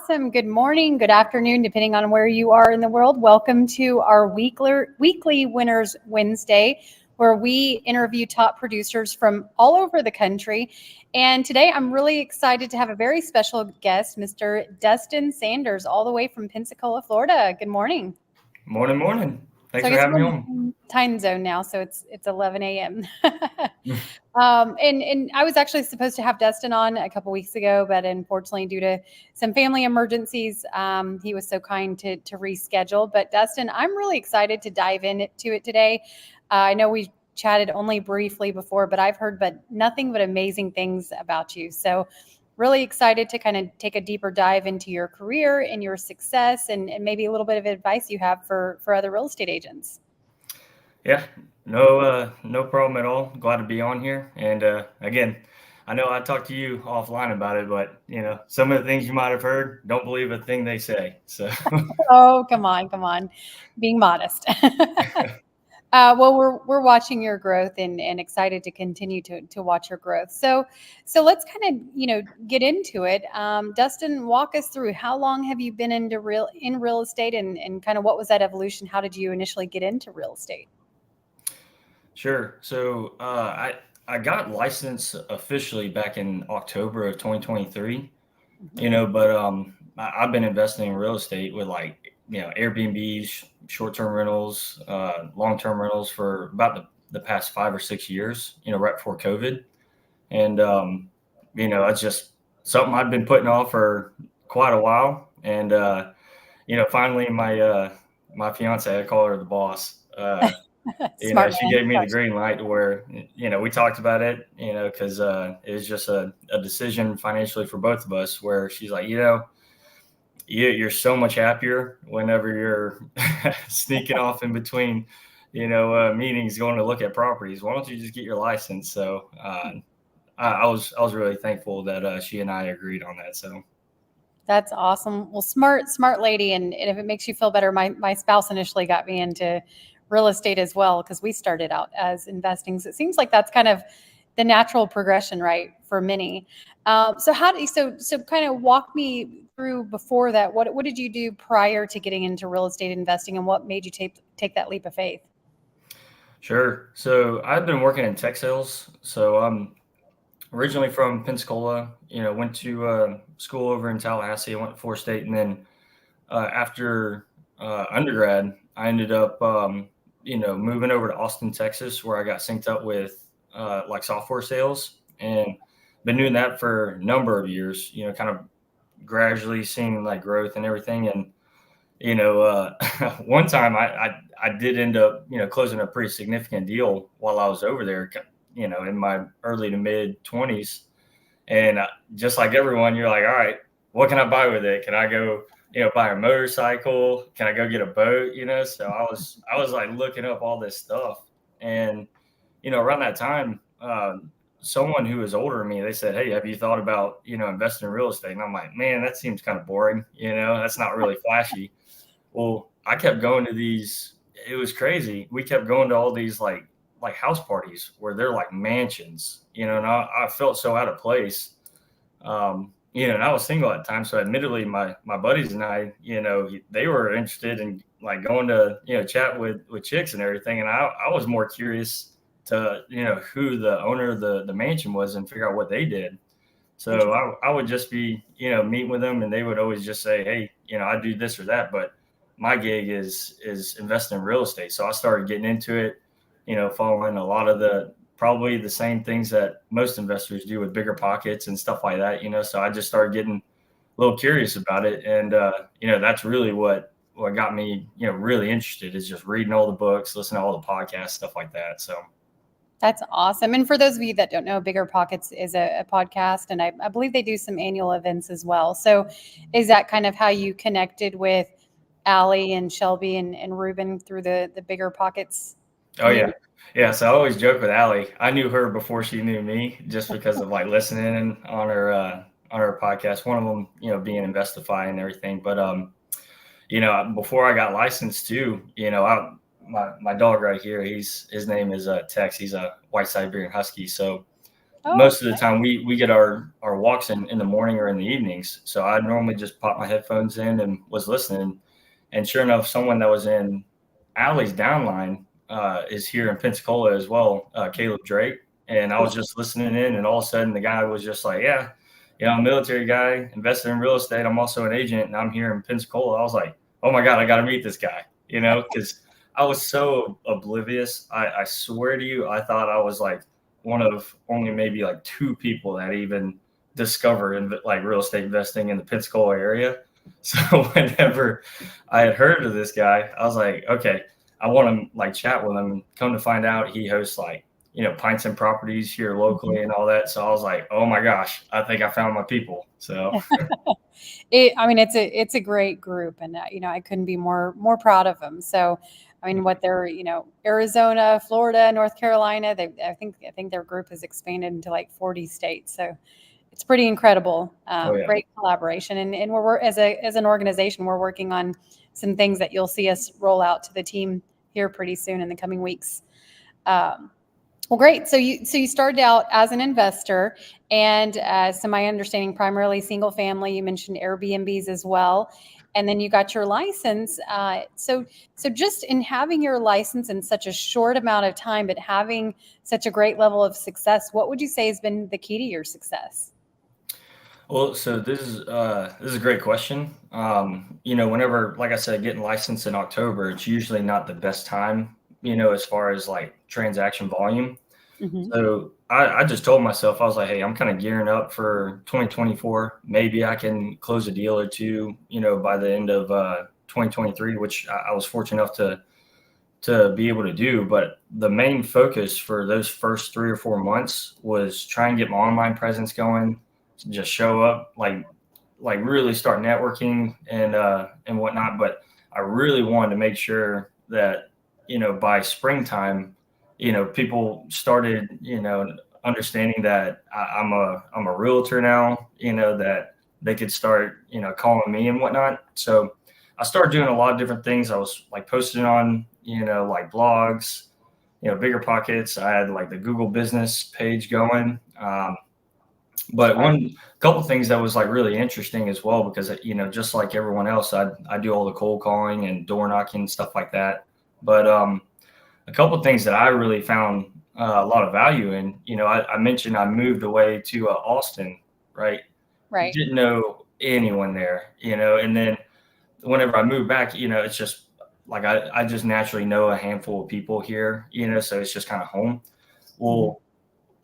Awesome. Good morning, good afternoon, depending on where you are in the world. Welcome to our weekly Winners Wednesday, where we interview top producers from all over the country. And today I'm really excited to have a very special guest, Mr. Dustin Sanders, all the way from Pensacola, Florida. Good morning. Morning. So Thanks I for guess having we're me in the on. same time zone now, so it's 11 a.m. And I was actually supposed to have Dustin on a couple weeks ago, but unfortunately, due to some family emergencies, he was so kind to reschedule. But Dustin, I'm really excited to dive into it today. I know we chatted only briefly before, but I've heard nothing but amazing things about you. So really excited to kind of take a deeper dive into your career and your success and maybe a little bit of advice you have for other real estate agents. Yeah, no problem at all. Glad to be on here. And again, I know I talked to you offline about it, but some of the things you might have heard, don't believe a thing they say. So Oh, come on, being modest. Well, we're watching your growth and excited to continue to watch your growth. So let's kind of get into it. Dustin, walk us through how long have you been in real estate and kind of what was that evolution? How did you initially get into real estate? sure. So I got licensed officially back in October of 2023. Mhm. But I've been investing in real estate with like Airbnbs, short-term rentals, long-term rentals for about the past 5 or 6 years. Right before COVID. And it's just something I've been putting off for quite a while. And finally, my fiance, I call her the boss. Smart She man. gave me the Gotcha. green light to where we talked about it. Because it was just a decision financially for both of us. Where she's like, you're so much happier whenever you're sneaking off in between meetings going to look at properties. Why don't you just get your license? So I was really thankful that she and I agreed on that. So That's awesome. Well, smart lady. And if it makes you feel better, my spouse initially got me into real estate as well because we started out as investing. So it seems like that's kind of the natural progression, right, for many. So how do you, so kind of walk me through before that. What did you do prior to getting into real estate investing, and what made you take that leap of faith? sure. So I've been working in tech sales. So I'm originally from Pensacola. Went to school over in Tallahassee. I went to Florida State, and then after undergrad, I ended up moving over to Austin, Texas, where I got synced up with like software sales, and been doing that for a number of years. Kind of gradually seeing like growth and everything. And one time I did end up closing a pretty significant deal while I was over there. In my early to mid 20s, and just like everyone, you're like, all right, what can I buy with it? Can I go buy a motorcycle? Can I go get a boat? So I was like looking up all this stuff. And around that time, someone who was older than me, they said, hey, have you thought about investing in real estate? And I'm like, man, that seems kind of boring. That's not really flashy. Well, I kept going to these. It was crazy. We kept going to all these like house parties where they're like mansions, and I felt so out of place. And I was single at the time, so admittedly, my buddies and I, they were interested in like going to chat with chicks and everything, and I was more curious to who the owner of the mansion was and figure out what they did. So Interesting. I would just be meeting with them, and they would always just say, hey, I do this or that, but my gig is investing in real estate. So I started getting into it, following a lot of probably the same things that most investors do with bigger pockets and stuff like that. So I just started getting a little curious about it. And, that's really what got me, really interested, is just reading all the books, listening to all the podcasts, stuff like that. So That's awesome. And for those of you that don't know, Bigger Pockets is a podcast, and I believe they do some annual events as well. So is that kind of how you connected with Allie and Shelby and Ruben through the Bigger Pockets oh yeah. community? Yeah. So I always joke with Allie. I knew her before she knew me, just because of like listening on her podcast. One of them, being Investify and everything. But before I got licensed too, my dog right here, his name is Tex. He's a white Siberian Husky. So Oh, most of the time we get our walks in the morning or in the evenings. So I normally just pop my headphones in and was listening. And sure enough, someone that was in Alley's downline is here in Pensacola as well, Caleb Drake. And I was cool. just listening in, and all of a sudden the guy was just like, "Yeah, I'm a military guy, invested in real estate. I'm also an agent, and I'm here in Pensacola." I was like, "Oh my God, I got to meet this guy," because I was so oblivious. I swear to you, I thought I was like one of only maybe like two people that even discovered like real estate investing in the Pensacola area. So whenever I had heard of this guy, I was like, okay, I want to like chat with him. Come to find out, he hosts like Pints and Properties here locally and all that. So I was like, oh my gosh, I think I found my people. So I mean, it's a great group, and I couldn't be more proud of them. So, I mean, what they're Arizona, Florida, North Carolina, I think their group has expanded into like 40 states. So it's pretty incredible. oh yeah. Great collaboration, and we're as an organization, we're working on some things that you'll see us roll out to the team here pretty soon in the coming weeks. Um, well, great. So you started out as an investor, and so my understanding, primarily single family. You mentioned Airbnbs as well, and then you got your license. So just in having your license in such a short amount of time, but having such a great level of success, what would you say has been the key to your success? Well, so this is a great question. Whenever, like I said, getting licensed in October, it's usually not the best time, as far as like transaction volume. Hmm. So I just told myself, I was like, hey, I'm kind of gearing up for 2024. Maybe I can close a deal or two, by the end of 2023, which I was fortunate enough to be able to do. But the main focus for those first 3 or 4 months was try and get my online presence going, just show up, like really start networking and whatnot. But I really wanted to make sure that by springtime, people started understanding that I'm a realtor now. That they could start calling me and whatnot. So I started doing a lot of different things. I was like posting on like blogs, Bigger Pockets. I had like the Google business page going. But Smart. one couple things that was like really interesting as well, because just like everyone else, I do all the cold calling and door knocking and stuff like that. But a couple things that I really found a lot of value in, I mentioned I moved away to Austin, right? Right. Didn't know anyone there, and then whenever I moved back, it's just like I just naturally know a handful of people here, so it's just kind of home. Hmm. Well,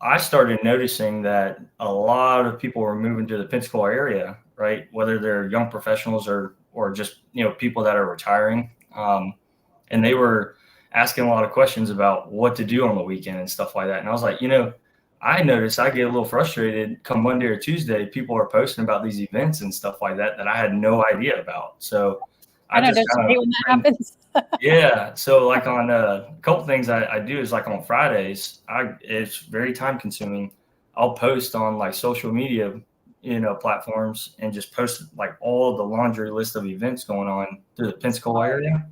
I started noticing that a lot of people were moving to the Pensacola area, right? Whether they're young professionals or just people that are retiring, and they were asking a lot of questions about what to do on the weekend and stuff like that. And I was like, I noticed I get a little frustrated come Monday or Tuesday. People are posting about these events and stuff like that I had no idea about. So I I know. just Don't you kind hate of when that happens? yeah. So like on a couple things I do is like on Fridays, it's very time consuming. I'll post on like social media, platforms, and just post like all the laundry list of events going on through the Pensacola Smart. area.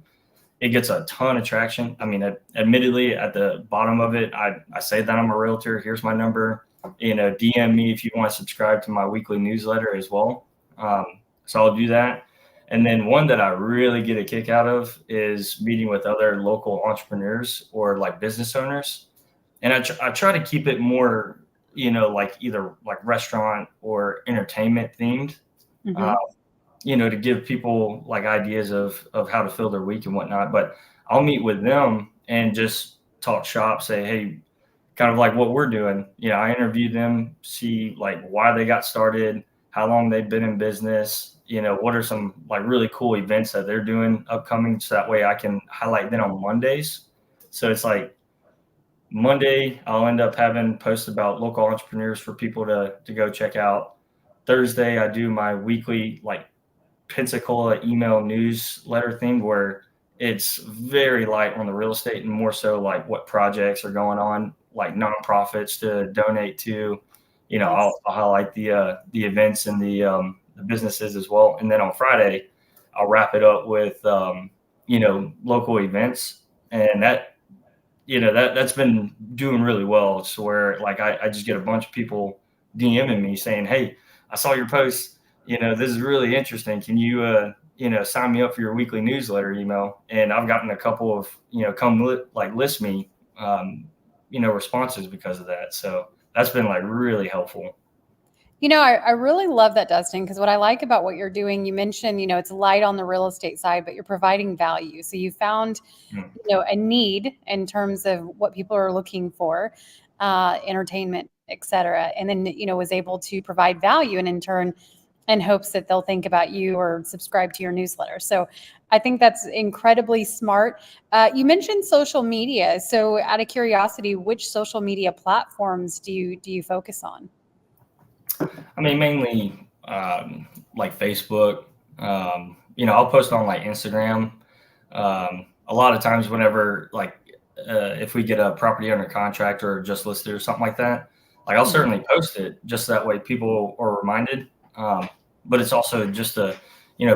It gets a ton of traction. I mean, admittedly, at the bottom of it, I say that I'm a realtor. Here's my number. DM me if you want to subscribe to my weekly newsletter as well. So I'll do that. And then one that I really get a kick out of is meeting with other local entrepreneurs or like business owners. And I try to keep it more, like either like restaurant or entertainment themed. Uh, Hmm. to give people like ideas of how to fill their week and whatnot. But I'll meet with them and just talk shop, say, hey, kind of like what we're doing. I interview them, see like why they got started, how long they've been in business, what are some like really cool events that they're doing upcoming. So that way I can highlight them on Mondays. So it's like Monday, I'll end up having posts about local entrepreneurs for people to go check out. Thursday, I do my weekly like Pensacola email newsletter thing where it's very light on the real estate and more so like what projects are going on, like nonprofits to donate to. Nice. I'll highlight the events and the businesses as well. And then on Friday, I'll wrap it up with local events, and that that's been doing really well. It's where like I just get a bunch of people DMing me saying, "Hey, I saw your post. This is really interesting. Can you sign me up for your weekly newsletter email?" And I've gotten a couple of list me responses because of that. So that's been like really helpful. I really love that, Dustin, because what I like about what you're doing, you mentioned, it's light on the real estate side, but you're providing value. So you found, Mm. a need in terms of what people are looking for, entertainment, et cetera. And then, was able to provide value and in turn, in hopes that they'll think about you or subscribe to your newsletter. So I think that's incredibly smart. You mentioned social media. So out of curiosity, which social media platforms do you focus on? I mean, mainly like Facebook. I'll post on like Instagram. A lot of times, whenever if we get a property under contract or just listed or something like that, like I'll Mhm. certainly post it just that way people are reminded. But it's also just to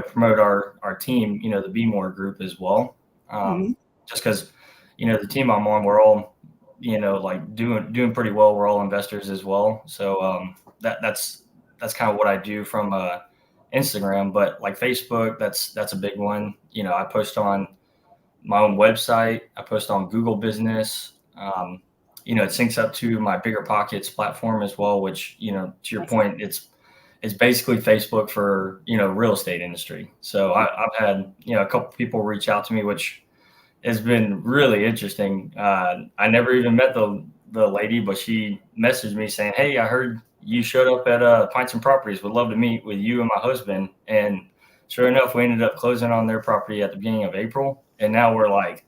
promote our team, the Be More group as well. Mhm. Just because the team I'm on, we're all like doing pretty well. We're all investors as well, so that's kind of what I do from Instagram. But like Facebook, that's a big one. I post on my own website. I post on Google Business. It syncs up to my Bigger Pockets platform as well, which to your Excellent. point, it's basically Facebook for real estate industry. So I've had a couple people reach out to me, which has been really interesting. I never even met the lady, but she messaged me saying, "Hey, I heard you showed up at Pints and Properties. Would love to meet with you and my husband." And sure enough, we ended up closing on their property at the beginning of April, and now we're like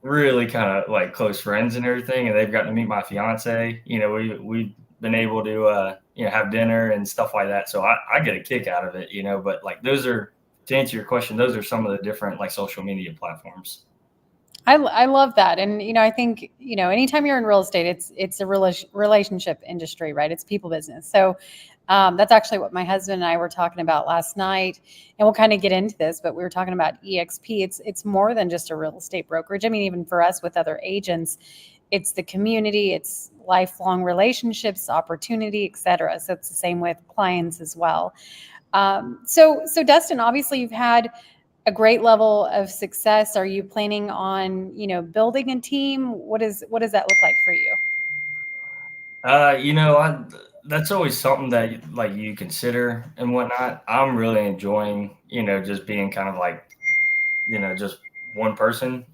really kind of like close friends and everything. And they've gotten to meet my fiance. We've been able to have dinner and stuff like that. So I get a kick out of it. But like those are, to answer your question, those are some of the different like social media platforms. I love that. And, I think, anytime you're in real estate, it's a relationship industry, right? It's people business. So that's actually what my husband and I were talking about last night. And we'll kind of get into this, but we were talking about EXP. It's more than just a real estate brokerage. I mean, even for us with other agents, it's the community, it's lifelong relationships, opportunity, et cetera. So it's the same with clients as well. So Dustin, obviously you've had a great level of success. Are you planning on, building a team? What does that look like for you? That's always something that like you consider and whatnot. I'm really enjoying, just being kind of like, just one person.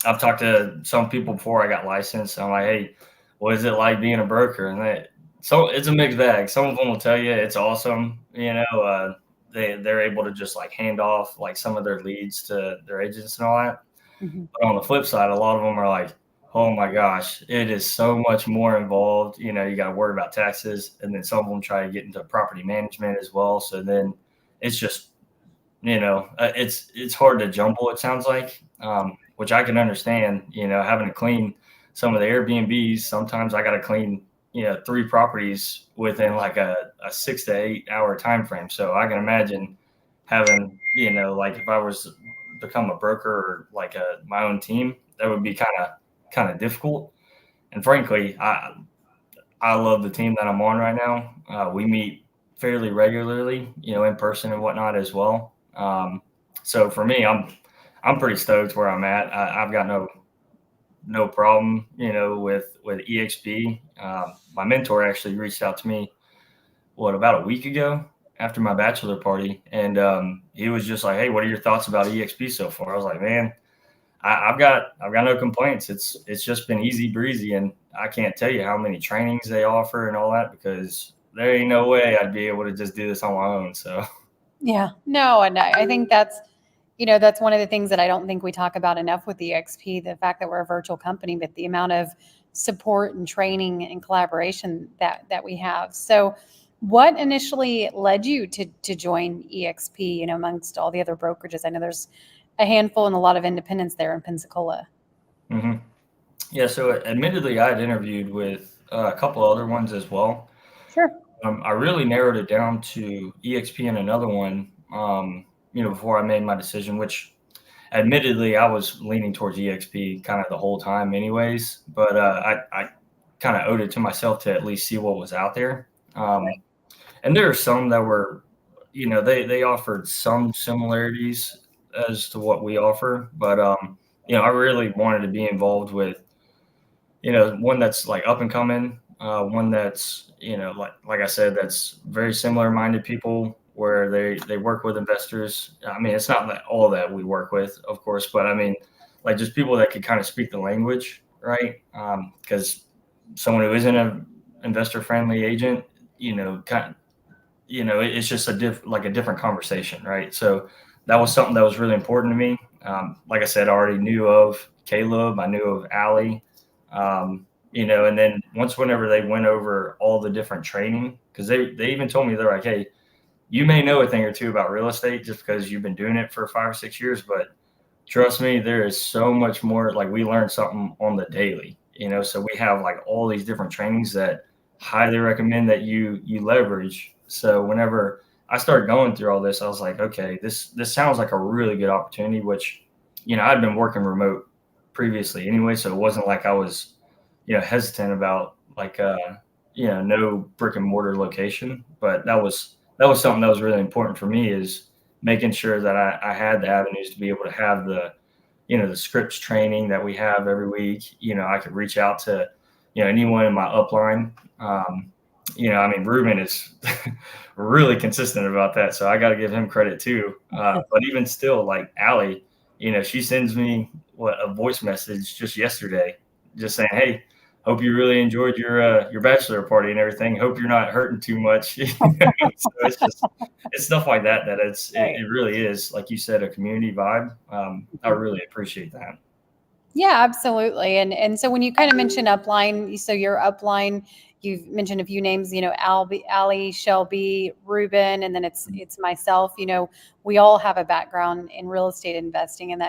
I've talked to some people before I got licensed. I'm like, "Hey, what is it like being a broker?" And so it's a mixed bag. Some of them will tell you it's awesome. They're able to just like hand off like some of their leads to their agents and all that. Mhm. But on the flip side, a lot of them are like, "Oh my gosh, it is so much more involved." You got to worry about taxes, and then some of them try to get into property management as well. So then it's just it's hard to jumble. It sounds like, which I can understand. Having to clean some of the Airbnbs. Sometimes I got to clean 3 properties within like a 6 to 8 hour time frame. So I can imagine having like if I was to become a broker or like my own team, that would be kind of difficult. And frankly, I love the team that I'm on right now. We meet fairly regularly, in person and whatnot as well. So for me, I'm pretty stoked where I'm at. I've got no problem, with EXP. My mentor actually reached out to me about a week ago after my bachelor party, and he was just like, "Hey, what are your thoughts about EXP so far?" I was like, "Man, I've got no complaints. It's just been easy breezy, and I can't tell you how many trainings they offer and all that because there ain't no way I'd be able to just do this on my own." So, Yeah, no, and I think that's one of the things that I don't think we talk about enough with EXP, the fact that we're a virtual company, but the amount of support and training and collaboration that we have. So what initially led you to join EXP, amongst all the other brokerages? I know there's a handful and a lot of independents there in Pensacola. mhm. Yeah. So, admittedly, I had interviewed with a couple other ones as well. Sure. I really narrowed it down to EXP and another one. Before I made my decision, which admittedly, I was leaning towards EXP kind of the whole time, anyways. But I kind of owed it to myself to at least see what was out there. Right. And there are some that were, they offered some similarities as to what we offer, but I really wanted to be involved with, one that's like up and coming, one that's, like I said, that's very similar minded people where they work with investors. I mean, it's not that all that we work with, of course, but I mean, like just people that could kind of speak the language, right? Because someone who isn't an investor friendly agent, kind of, it's just like a different conversation, right? So that was something that was really important to me. Like I said, I already knew of Caleb, I knew of Allie, and then whenever they went over all the different training, because they even told me, they're like, hey, you may know a thing or two about real estate just because you've been doing it for 5 or 6 years, but trust me, there is so much more. Like we learn something on the daily, so we have like all these different trainings that highly recommend that you leverage. So whenever I started going through all this, I was like, okay, this sounds like a really good opportunity, which, I'd been working remote previously anyway, so it wasn't like I was, hesitant about like no brick and mortar location. But that was something that was really important for me, is making sure that I had the avenues to be able to have the scripts training that we have every week. I could reach out to, anyone in my upline. I mean, Ruben is really consistent about that, so I got to give him credit too. But even still, like Allie, she sends me a voice message just yesterday, just saying, "Hey, hope you really enjoyed your bachelor party and everything. Hope you're not hurting too much." So it's stuff like that it really is, like you said, a community vibe. I really appreciate that. Yeah, absolutely. And so when you kind of mention upline, so your upline, you've mentioned a few names, Ali, Shelby, Ruben, and then it's myself. We all have a background in real estate investing, and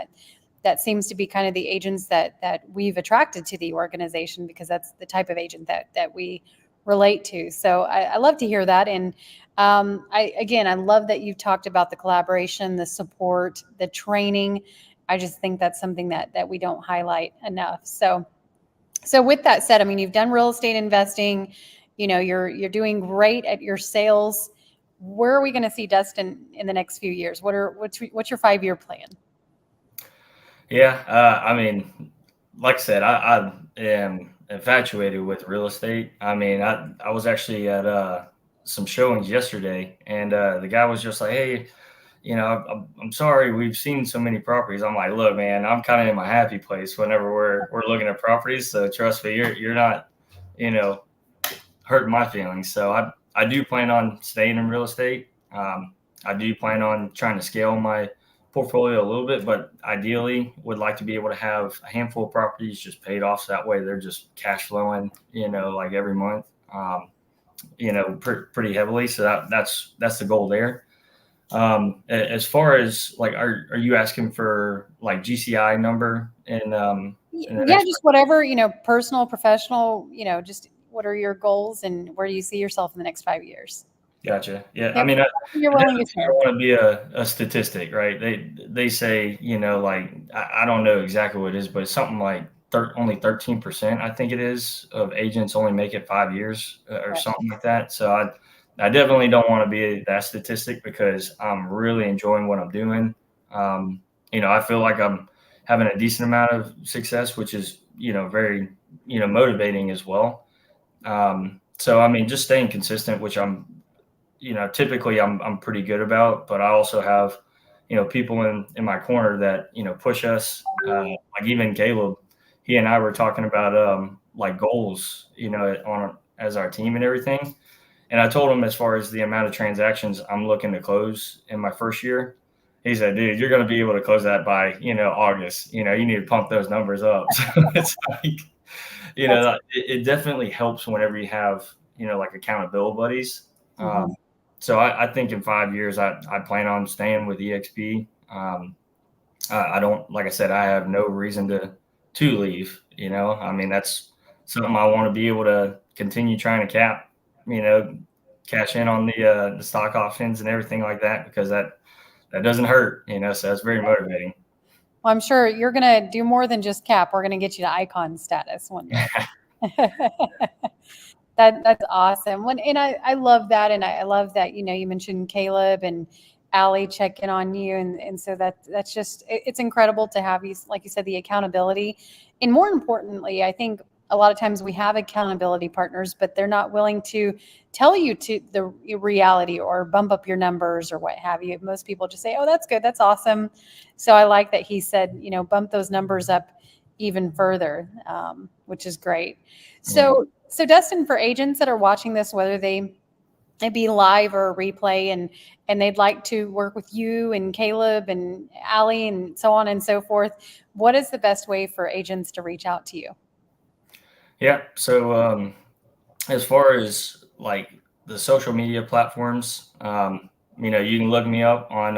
that seems to be kind of the agents that we've attracted to the organization, because that's the type of agent that we relate to. So I love to hear that. And I love that you've talked about the collaboration, the support, the training. I just think that's something that we don't highlight enough. So with that said, I mean, you've done real estate investing, you're doing great at your sales. Where are we going to see Dustin in the next few years? What's your 5-year plan? Yeah, I mean, like I said, I am infatuated with real estate. I mean, I was actually at some showings yesterday, and the guy was just like, "Hey, I'm sorry, we've seen so many properties." I'm like, "Look, man, I'm kind of in my happy place whenever we're looking at properties. So trust me, you're not, you know, hurting my feelings." So I do plan on staying in real estate. I do plan on trying to scale my portfolio a little bit, but ideally would like to be able to have a handful of properties just paid off, so that way they're just cash flowing, like every month, pretty heavily. So that's the goal there. As far as like, are you asking for like GCI number in the Yeah, next? just whatever, personal, professional, just what are your goals and where do you see yourself in the next 5 years? Gotcha. Yeah, I Yep. mean, I You're willing to definitely share. don't want to be a statistic, right? They say, like I don't know exactly what it is, but it's something like only 13%, I think it is, of agents only make it 5 years, or Right. something like that. So I definitely don't want to be that statistic, because I'm really enjoying what I'm doing. I feel like I'm having a decent amount of success, which is, very, motivating as well. So I mean, just staying consistent, which typically I'm pretty good about, but I also have, people in my corner that, push us. Like even Caleb, he and I were talking about, like goals, on as our team and everything. And I told him, as far as the amount of transactions I'm looking to close in my first year, he said, "Dude, you're going to be able to close that by, August. You need to pump those numbers up." So it's like, That's it definitely helps whenever you have, like accountability buddies. mhm. So I think in 5 years, I plan on staying with EXP. I don't, like I said, I have no reason to leave. I mean, that's something I want to be able to continue trying to you know, cash in on the stock options and everything like that, because that doesn't hurt. So that's very motivating. Well, I'm sure you're going to do more than just cap. We're going to get you to icon status one day. That's awesome. And I love that. And I love that, you mentioned Caleb and Allie checking on you. And so that's just, it's incredible to have you, like you said, the accountability. And more importantly, I think a lot of times we have accountability partners, but they're not willing to tell you to the reality or bump up your numbers or what have you. Most people just say, oh, that's good. That's awesome. So I like that he said, bump those numbers up even further, which is great. So Dustin, for agents that are watching this, whether they be live or a replay, and they'd like to work with you and Caleb and Allie and so on and so forth, what is the best way for agents to reach out to you? Yeah. So as far as like the social media platforms, you can look me up on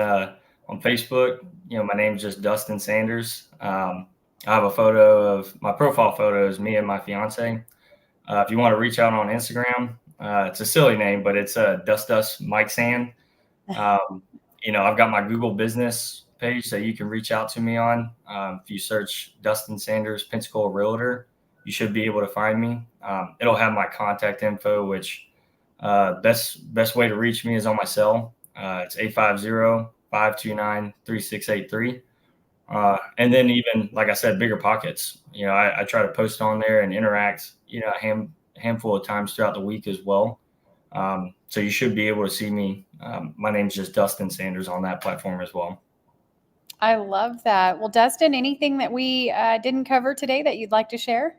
Facebook. My name's just Dustin Sanders. I have a photo of my profile photo is me and my fiance. If you want to reach out on Instagram, it's a silly name, but it's Dust Mike Sand. I've got my Google business page that you can reach out to me on. If you search Dustin Sanders Pensacola Realtor, you should be able to find me. It'll have my contact info, which best way to reach me is on my cell. It's 850-529-3683. And then even, like I said, Bigger Pockets. I try to post on there and interact, a handful of times throughout the week as well. So you should be able to see me. My name's just Dustin Sanders on that platform as well. I love that. Well, Dustin, anything that we didn't cover today that you'd like to share?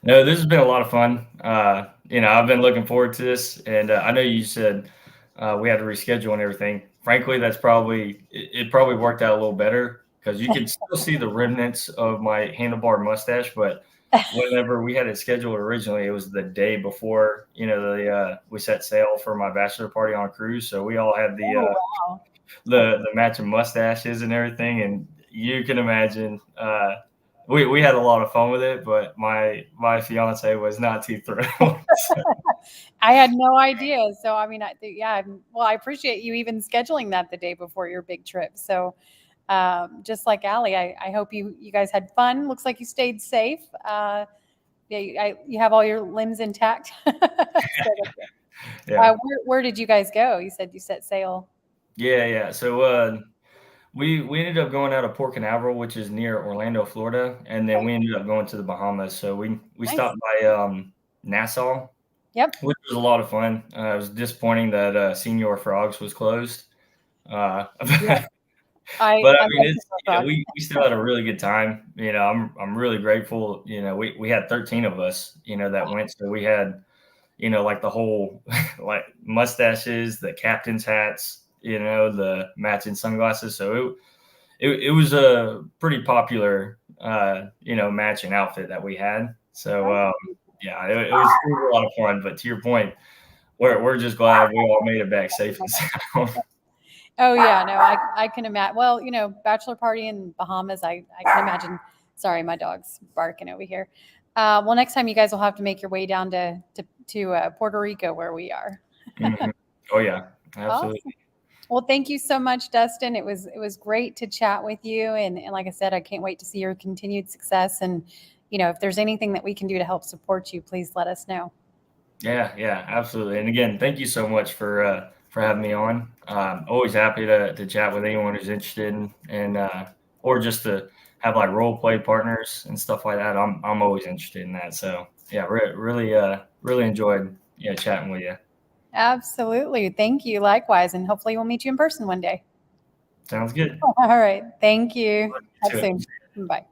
No, this has been a lot of fun. I've been looking forward to this, and I know you said we had to reschedule and everything. Frankly, it probably worked out a little better because you can still see the remnants of my handlebar mustache. But whenever we had it scheduled originally, it was the day before, we set sail for my bachelor party on a cruise. So we all had the matching mustaches and everything. And you can imagine, we had a lot of fun with it, but my fiance was not too thrilled. I had no idea. So, I mean, I appreciate you even scheduling that the day before your big trip. So, just like Allie, I hope you guys had fun. Looks like you stayed safe. You have all your limbs intact. Yeah. Where did you guys go? You said you set sail. Yeah. So we ended up going out of Port Canaveral, which is near Orlando, Florida, and then we ended up going to the Bahamas. So we Nice. stopped by Nassau. Yep. Which was a lot of fun. It was disappointing that Senior Frogs was closed. Yeah. But I mean, we still had a really good time. I'm really grateful. We had 13 of us, that went. So we had, like the whole like mustaches, the captain's hats, the matching sunglasses. So it was a pretty popular, matching outfit that we had. So yeah, it was a lot of fun. But to your point, we're just glad we all made it back safe and sound. Oh yeah, no, I can imagine. Well, bachelor party in Bahamas, I can imagine. Sorry, my dog's barking over here. Well, next time you guys will have to make your way down to Puerto Rico where we are. Mm-hmm. Oh yeah, absolutely. Awesome. Well, thank you so much, Dustin. It was great to chat with you, and like I said, I can't wait to see your continued success. And if there's anything that we can do to help support you, please let us know. Yeah, absolutely. And again, thank you so much for having me on. Always happy to chat with anyone who's interested or just to have like role play partners and stuff like that. I'm always interested in that. So yeah, really enjoyed chatting with you. Absolutely. Thank you. Likewise. And hopefully we'll meet you in person one day. Sounds good. All right. Thank you. Talk soon. Bye.